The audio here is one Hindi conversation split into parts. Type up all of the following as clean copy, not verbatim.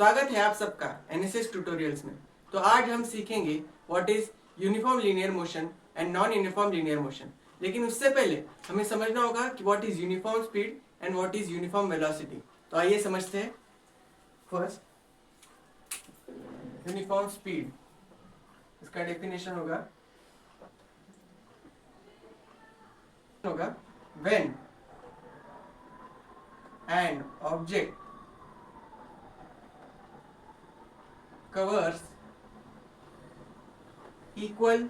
स्वागत है आप सबका एनएसएस ट्यूटोरियल्स में। तो आज हम सीखेंगे what is uniform linear motion and non uniform linear motion. लेकिन उससे पहले हमें समझना होगा कि what is uniform speed and what is uniform velocity. तो आइए समझते हैं। फर्स्ट, यूनिफॉर्म स्पीड, इसका डेफिनेशन होगा when an object covers equal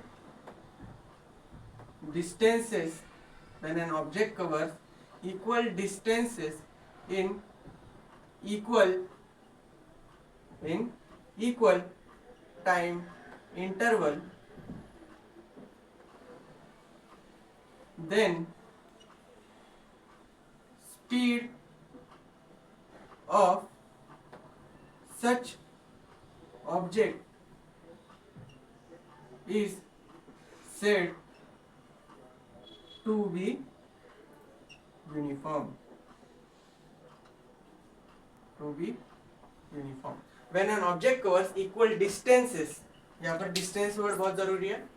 distances, when an object covers equal distances in equal time interval, then speed of such object is said to be uniform. When an object covers equal distances, यहाँ पर डिस्टेंस वर्ड बहुत जरूरी है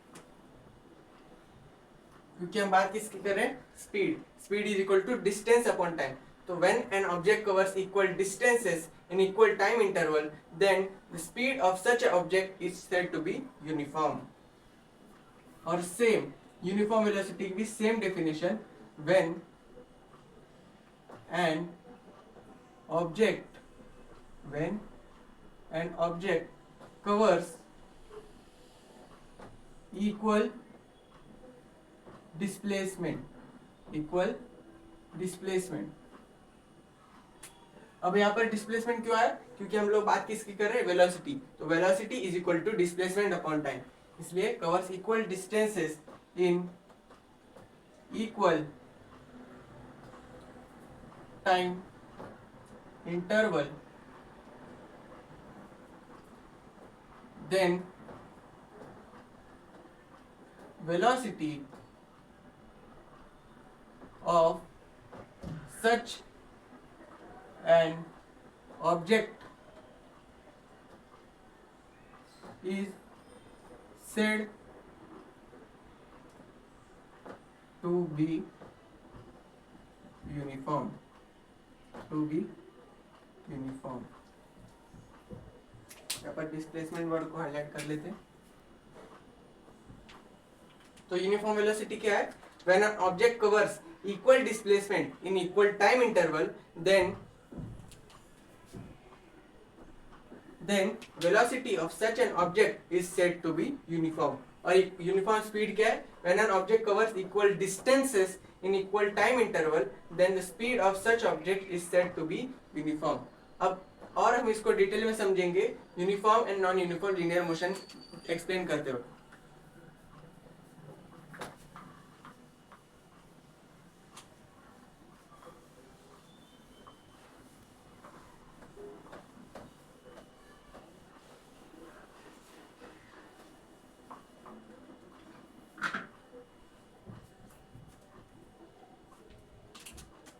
क्योंकि हम बात किसकी कर रहे हैं? Speed is equal to distance upon time. तो when an object covers equal distances in equal time interval, then the speed of such an object is said to be uniform. और same uniform velocity की भी same definition, when an object covers equal displacement। अब यहाँ पर डिस्प्लेसमेंट क्यों आया? क्योंकि हम लोग बात किसकी कर रहे हैं? वेलोसिटी। तो velocity is equal to displacement upon time, इसलिए covers equal distances in equal time interval, then velocity of such an object is said to be uniform। यहाँ पर डिस्प्लेसमेंट वर्ड को हाईलाइट कर लेते हैं। तो यूनिफॉर्म वेलोसिटी क्या है? When an object covers equal displacement in equal time interval, then velocity of such an object is said to be uniform। और यूनिफॉर्म स्पीड क्या है? When an object covers equal distances in equal time interval, then the speed of such object is said to be uniform। अब और हम इसको डिटेल में समझेंगे uniform and non uniform linear motion explain करते हुए।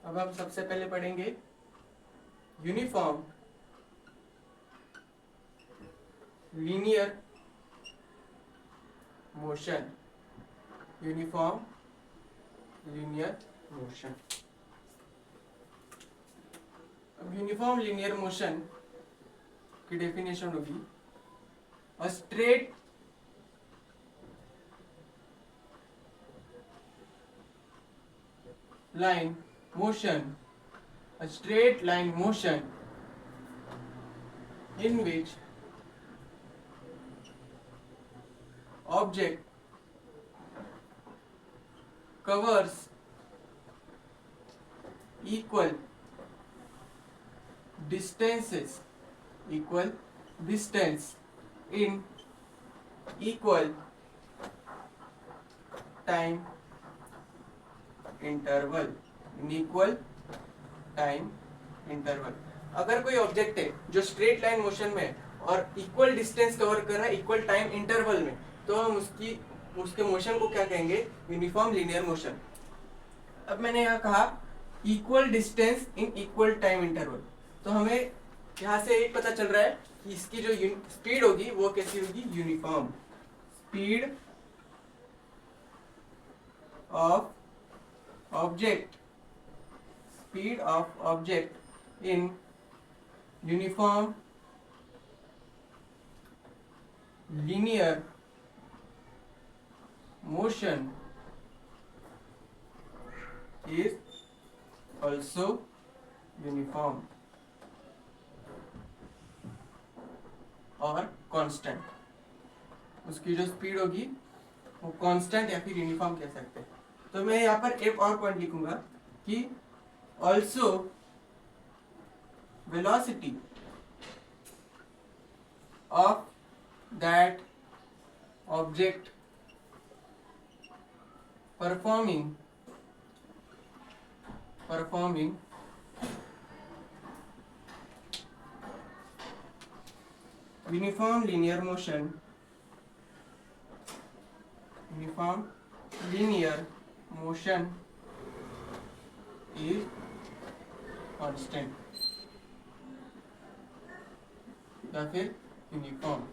अब हम सबसे पहले पढ़ेंगे यूनिफॉर्म लीनियर मोशन। अब यूनिफॉर्म लीनियर मोशन की डेफिनेशन होगी a straight line motion in which object covers equal distance in equal time interval। अगर कोई ऑब्जेक्ट है जो स्ट्रेट लाइन मोशन में है और इक्वल डिस्टेंस कवर कर रहा है इक्वल टाइम इंटरवल में, तो हम उसके मोशन को क्या कहेंगे? Uniform linear motion. अब मैंने यहाँ कहा equal distance in equal time interval, तो हमें यहाँ से एक पता चल रहा है कि इसकी जो स्पीड होगी वो कैसी होगी, uniform. Speed of object, speed of object in uniform linear motion is also uniform और कांस्टेंट। उसकी जो स्पीड होगी वो कांस्टेंट या फिर यूनिफॉर्म कह सकते हैं। तो मैं यहाँ पर एक और पॉइंट लिखूंगा कि also velocity of that object performing uniform linear motion is constant या फिर यूनिफॉर्म।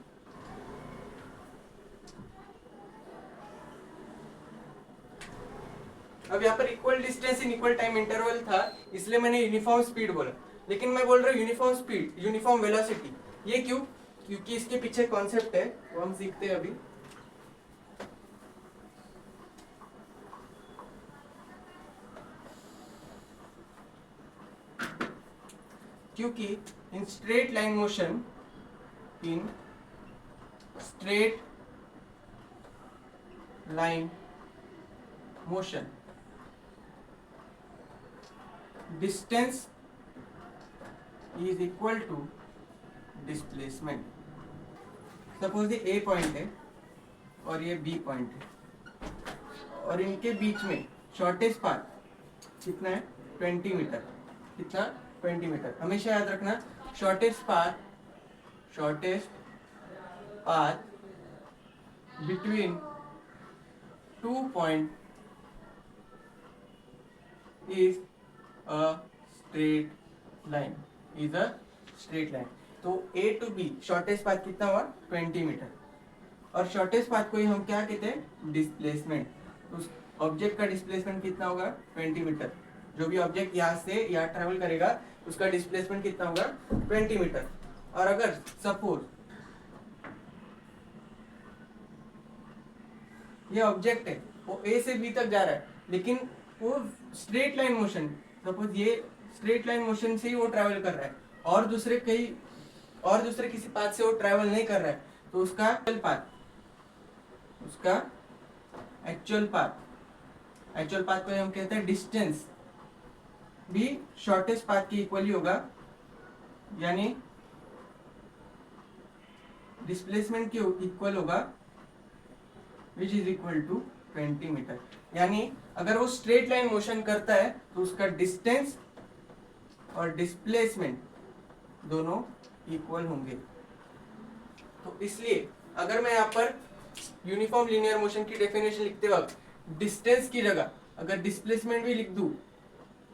अब यहाँ पर equal distance in equal time interval था, इसलिए मैंने यूनिफॉर्म स्पीड बोला, लेकिन मैं बोल रहा हूँ यूनिफॉर्म स्पीड, यूनिफॉर्म वेलोसिटी। ये क्यों? क्योंकि इसके पीछे कॉन्सेप्ट है वो हम सीखते हैं अभी। क्योंकि in straight line motion, in straight line motion distance is equal to displacement। Suppose ये A पॉइंट है और ये B पॉइंट है और इनके बीच में शॉर्टेस्ट पाथ कितना है, 20 मीटर। कितना? 20 मीटर। हमेशा याद रखना, shortest path between 2 point is a straight line, तो A to B shortest path कितना हुआ, 20 मीटर। और शॉर्टेस्ट पाथ को ही हम क्या कहते हैं, डिस्प्लेसमेंट। उस ऑब्जेक्ट का डिस्प्लेसमेंट कितना होगा, 20 मीटर। जो भी ऑब्जेक्ट यहाँ से यहाँ ट्रेवल करेगा उसका डिस्प्लेसमेंट कितना होगा, 20 मीटर। और अगर सपोज ये ऑब्जेक्ट है वो A से B तक जा रहा है, लेकिन वो स्ट्रेट लाइन मोशन, सपोज ये स्ट्रेट लाइन मोशन से ही वो ट्रैवल कर रहा है और दूसरे किसी पाथ से वो ट्रैवल नहीं कर रहा है, तो उसका एक्चुअल पाथ को हम कहते हैं डिस्टेंस, भी शॉर्टेस्ट पाथ के इक्वल ही होगा, यानी डिस्प्लेसमेंट के इक्वल होगा, which is equal to 20 metre. यानी अगर वो स्ट्रेट लाइन मोशन करता है तो उसका डिस्टेंस और डिस्प्लेसमेंट दोनों इक्वल होंगे। तो इसलिए अगर मैं यहाँ पर यूनिफॉर्म लीनियर मोशन की डेफिनेशन लिखते वक्त डिस्टेंस की जगह अगर डिस्प्लेसमेंट भी लिख दूं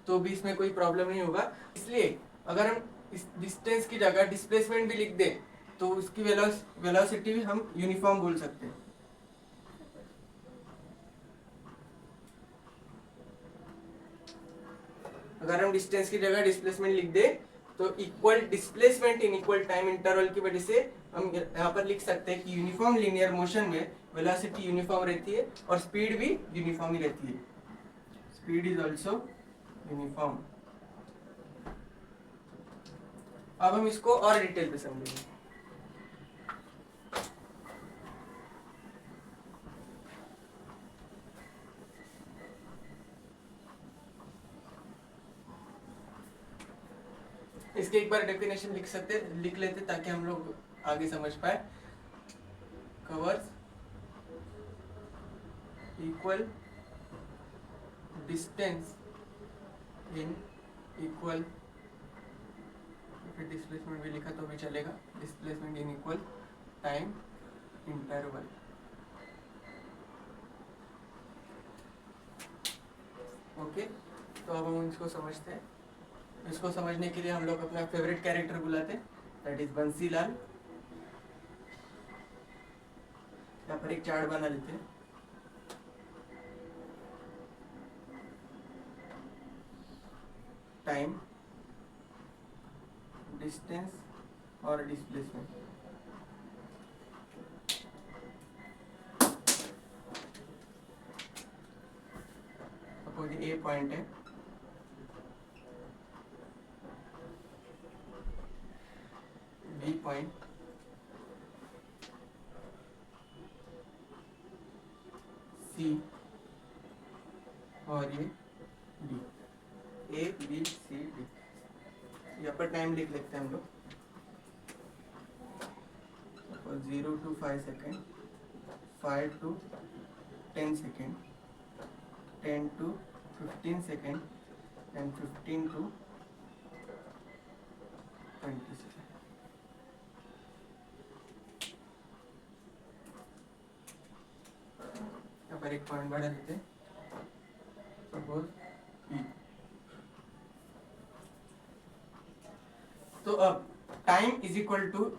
तो भी इसमें कोई प्रॉब्लम नहीं होगा। इसलिए अगर हम इस डिस्टेंस की जगह डिस्प्लेसमेंट भी लिख दें तो उसकी वेलोसिटी भी हम यूनिफॉर्म बोल सकते हैं। अगर हम डिस्टेंस की जगह डिस्प्लेसमेंट लिख दे तो equal displacement in equal time interval की वजह से हम यहाँ पर लिख सकते हैं कि यूनिफॉर्म लीनियर मोशन में वेलोसिटी यूनिफॉर्म रहती है और स्पीड भी यूनिफॉर्म ही रहती है। Speed is also uniform. अब हम इसको और डिटेल पे समझेंगे। इसके एक बार डेफिनेशन लिख लेते ताकि हम लोग आगे समझ पाए। Covers equal distance in equal, फिर डिस्प्लेसमेंट भी लिखा तो भी चलेगा, displacement in equal time interval. Okay, तो अब हम इसको समझते हैं। इसको समझने के लिए हम लोग अपना फेवरेट कैरेक्टर बुलाते हैं, दैट इज बंसीलाल। यहाँ पर एक चार्ट बना लेते हैं। टाइम, डिस्टेंस और डिस्प्लेसमेंट। सपोज ए पॉइंट है, बी पॉइंट, सी और ये D, A B C D. यहाँ पर टाइम लिख लेते हैं हम लोग, 0 to 5 second, 5 to 10 second, 10 to 15 second and 15 to 20 second. यहाँ पर एक पॉइंट बढ़ा देते हैं, सपोज ई। तो अब time is equal to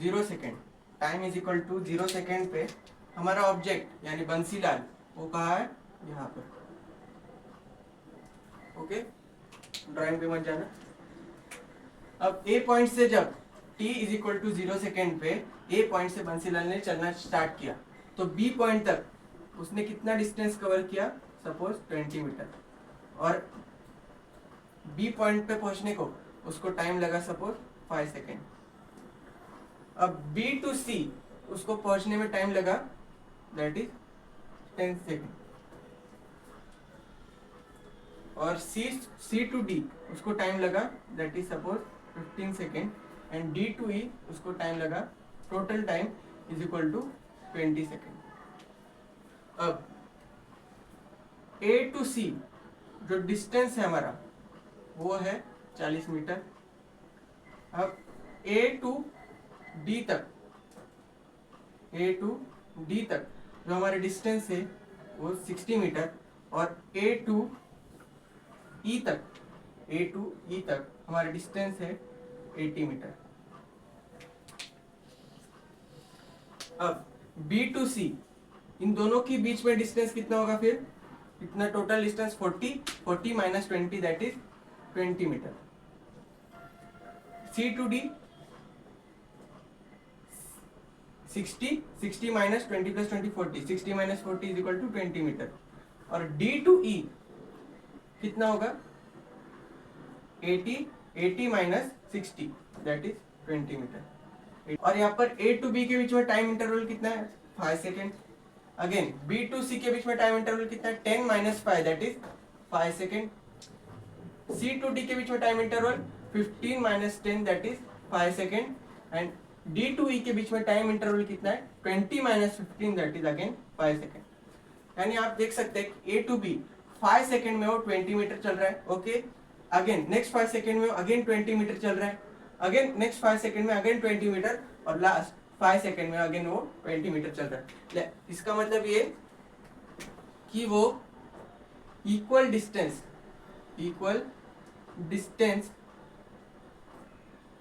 0 second, time is equal to 0 second पे हमारा ऑब्जेक्ट यानी बंसीलाल वो कहाँ है, यहाँ पर। ओके, ड्राइंग पे मत जाना। अब ए पॉइंट से जब t is equal to 0 second पे ए पॉइंट से बंसीलाल ने चलना स्टार्ट किया, तो बी पॉइंट तक उसने कितना डिस्टेंस कवर किया, सपोज 20 मीटर। और बी पॉइंट पे पहुंचने को उसको टाइम लगा सपोज 5 सेकेंड। अब बी टू सी उसको पहुंचने में टाइम लगा, दैट इज 10 सेकेंड। और सी टू डी उसको टाइम लगा, that is suppose 15 second. And D to E उसको टाइम लगा, total time is equal to 20 second. अब ए टू सी जो डिस्टेंस है हमारा वो है 40 मीटर। अब ए टू डी तक, ए टू डी तक जो हमारे डिस्टेंस है वो 60 मीटर। और ए टू ई तक, ए टू ई तक हमारा डिस्टेंस है 80 मीटर। अब बी टू सी इन दोनों के बीच में डिस्टेंस कितना होगा, फिर इतना total distance 40 minus 20 that is 20 metre. C to D 60 minus 20 plus 20 40, 60 minus 40 is equal to 20 metre. और डी टू ई कितना होगा, 80 माइनस 60 दैट इज 20 मीटर। और यहाँ पर ए टू बी के बीच में टाइम इंटरवल कितना है, 5 second. Again B to C के बीच में टाइम इंटरवल कितना है, 10 minus 5 that is 5 second. C to D के बीच में time interval 15 minus 10 that is 5 second. And D to E के बीच में टाइम इंटरवल कितना है, 20 minus 15 that is again 5 second. यानी आप देख सकते हैं कि ए टू बी 5 सेकेंड में वो 20 मीटर चल रहा है। ओके, अगेन नेक्स्ट 5 सेकेंड में अगेन 20 मीटर चल रहा है, अगेन नेक्स्ट 5 सेकेंड में अगेन 20 मीटर, और लास्ट 5 सेकेंड में अगेन वो 20 मीटर चल रहा है। इसका मतलब ये कि वो इक्वल डिस्टेंस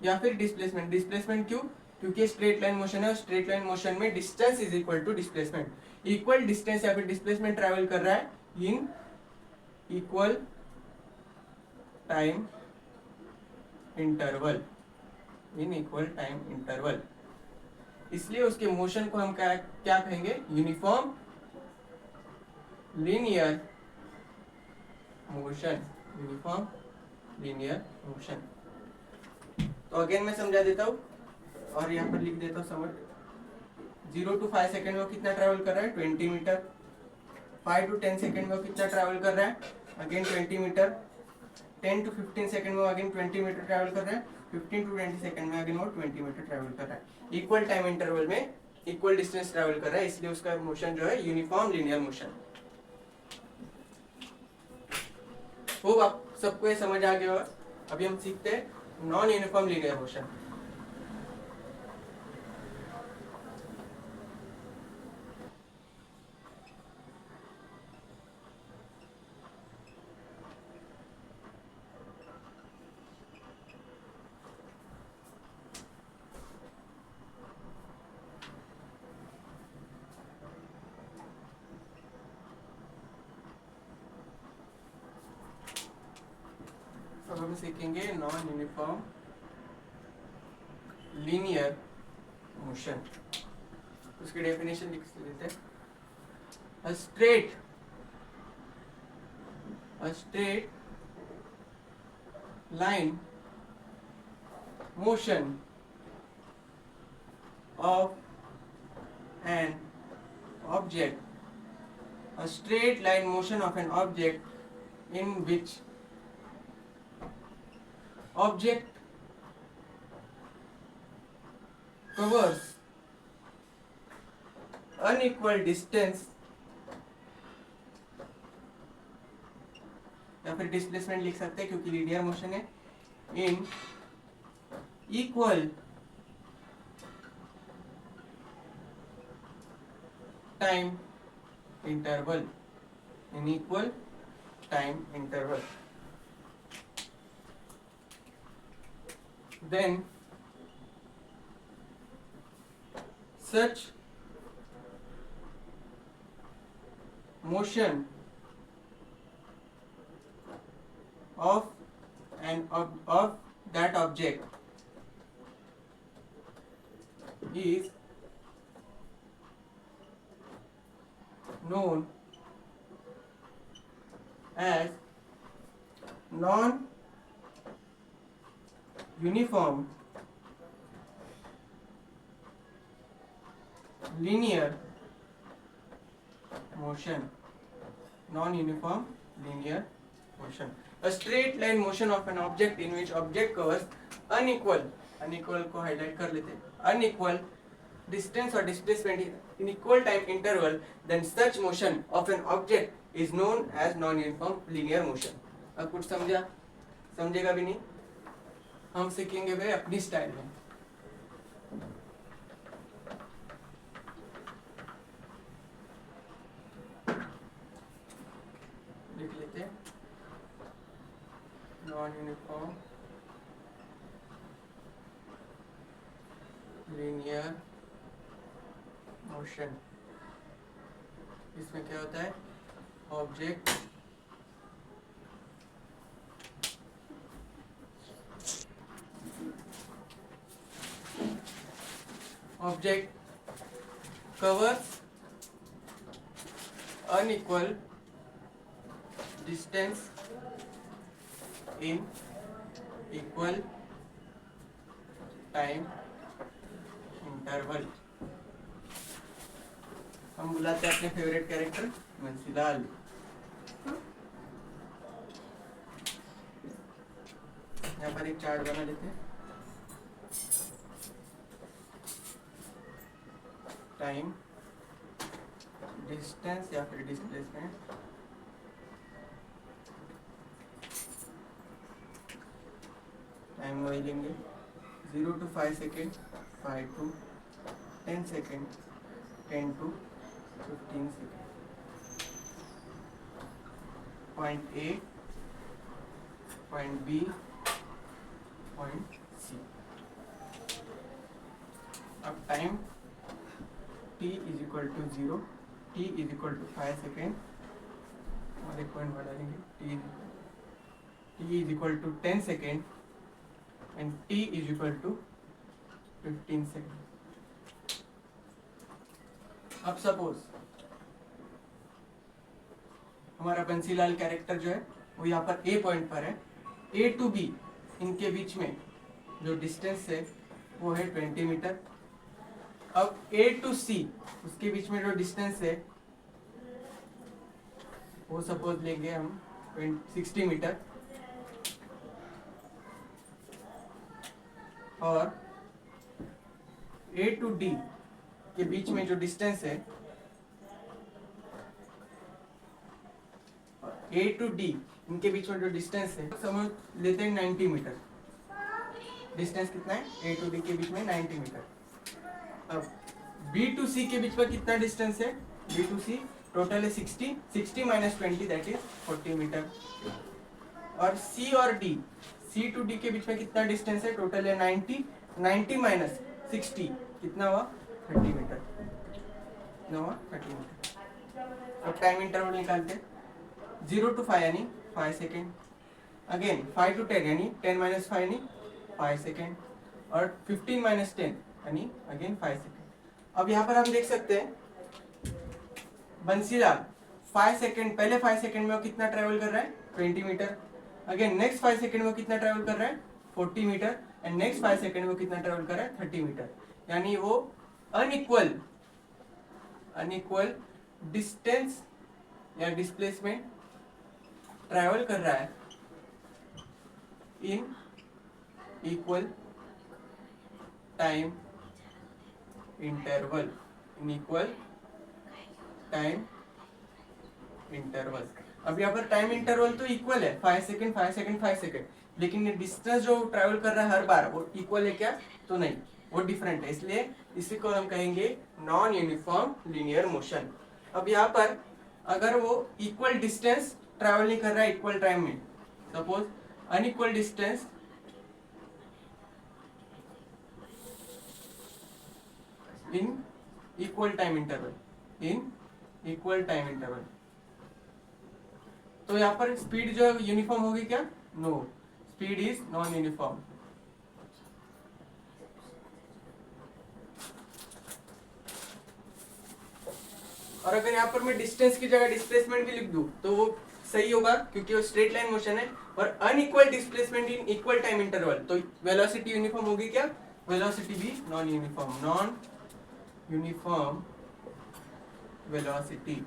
या फिर डिस्प्लेसमेंट, डिस्प्लेसमेंट क्यों, क्योंकि स्ट्रेट लाइन मोशन है और स्ट्रेट लाइन मोशन में distance is equal to displacement. Equal distance या फिर डिस्प्लेसमेंट ट्रैवल कर रहा है in equal time interval, in equal time interval. इसलिए उसके मोशन को हम क्या कहेंगे, uniform linear motion, uniform linear motion. तो अगेन मैं समझा देता हूँ और यहाँ पर लिख देता हूँ समझ। 0 to 5 सेकेंड में वो कितना ट्रैवल कर रहा है, 20 मीटर। 5 to 10 सेकेंड में वो कितना ट्रैवल कर रहा है, अगेन 20 मीटर। 10 to 15 सेकेंड में अगेन 20 मीटर ट्रैवल कर रहा है। 15 to 20 सेकेंड में अगेन वो 20 मीटर ट्रैवल कर रहा है। इक्वल टाइम इंटरवल में इक्वल डिस्टेंस ट्रैवल कर रहा है, इसलिए उसका मोशन जो है यूनिफॉर्म लीनियर मोशन। होप आप सबको ये समझ आ गया होगा। अभी हम सीखते हैं नॉन यूनिफॉर्म लीनियर मोशन। सीखेंगे नॉन यूनिफॉर्म लीनियर मोशन। उसकी डेफिनेशन लिख देते हैं। A straight line motion of an object, a straight line motion of an object in which object covers unequal distance या फिर डिस्प्लेसमेंट लिख सकते हैं क्योंकि लीनियर मोशन है, in equal time interval, in equal time interval, then such motion of that object is known as non-uniform linear motion. Non-uniform linear motion. A straight line motion of an object in which object covers unequal को highlight कर लेते हैं, unequal distance or displacement in equal time interval, then such motion of an object is known as non-uniform linear motion. अब कुछ समझेगा भी नहीं, हम सीखेंगे भाई अपनी स्टाइल में। लिख लेते हैं non-uniform linear motion। इसमें क्या होता है, object covers unequal distance in equal time interval। हम बुलाते हैं अपने फेवरेट कैरेक्टर बंसीलाल। यहाँ पर एक चार्ट बना लेते हैं, टाइम, डिस्टेंस या फिर डिस्प्लेसमेंट, टाइम वही लेंगे 0 to 5 second, 5 to 10 second, 10 to 15 second, point A, point B, point C. अब time t is equal to 0, t is equal to 5 second और एक पॉइंट बढ़ा देंगे, t is equal to 10 second and t is equal to 15 second. अब सपोज हमारा बंसीलाल कैरेक्टर जो है वो यहाँ पर A पॉइंट पर है, A to B इनके बीच में जो डिस्टेंस है वो है 20 मीटर। अब A to C उसके बीच में जो डिस्टेंस है वो सपोज लेंगे हम 60 मीटर, और A to D के बीच में जो डिस्टेंस है, A to D इनके बीच में जो डिस्टेंस है समझ लेते हैं 90 मीटर। डिस्टेंस कितना है A to D के बीच में 90 मीटर। अब B to C के बीच में कितना डिस्टेंस है, B to C टोटल है 60 माइनस 20 दैट इज 40 मीटर। और C और D, C to D के बीच में कितना डिस्टेंस है, टोटल है 90 माइनस 60 कितना हुआ 30 मीटर, कितना हुआ 30 मीटर। अब टाइम इंटरवल निकालते हैं 0 to 5 यानी 5 सेकेंड, अगेन 5 to 10 यानी 10 minus 5 यानी 5 सेकेंड, और 15 minus 10 यानी अगेन 5 सेकेंड। अब यहाँ पर हम देख सकते हैं बंसीलाल 5 सेकेंड, पहले 5 सेकेंड में वो कितना ट्रेवल कर रहा है 20 मीटर, अगेन नेक्स्ट 5 सेकेंड में वो कितना ट्रेवल कर रहा है 40 मीटर, एंड नेक्स्ट 5 सेकेंड में वो कितना ट्रेवल कर रहा है 30 मीटर। यानी वो अनइक्वल डिस्टेंस या डिस्प्लेसमेंट ट्रेवल कर रहा है इन इक्वल टाइम इंटरवल, अब यहाँ पर टाइम इंटरवल तो इक्वल है 5 सेकेंड 5 सेकेंड 5 सेकेंड, लेकिन ये डिस्टेंस जो ट्रेवल कर रहा है हर बार वो इक्वल है क्या, तो नहीं, वो डिफरेंट है, इसलिए इसी को हम कहेंगे नॉन यूनिफॉर्म लीनियर मोशन। अब यहाँ पर अगर वो इक्वल डिस्टेंस ट्रेवल नहीं कर रहा है इक्वल टाइम में, suppose unequal distance in equal time interval, तो यहाँ पर स्पीड जो है यूनिफॉर्म होगी क्या, no, speed is non uniform. और अगर यहाँ पर मैं डिस्टेंस की जगह डिस्प्लेसमेंट भी लिख दूं तो वो सही होगा, क्योंकि वो स्ट्रेट लाइन मोशन है, और unequal displacement in equal time interval, तो वेलोसिटी यूनिफॉर्म होगी क्या, वेलोसिटी भी non uniform velocity,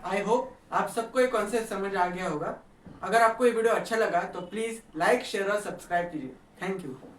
I hope आप सबको ये कॉन्सेप्ट समझ आ गया होगा। अगर आपको ये वीडियो अच्छा लगा तो प्लीज लाइक शेयर और सब्सक्राइब कीजिए। Thank you.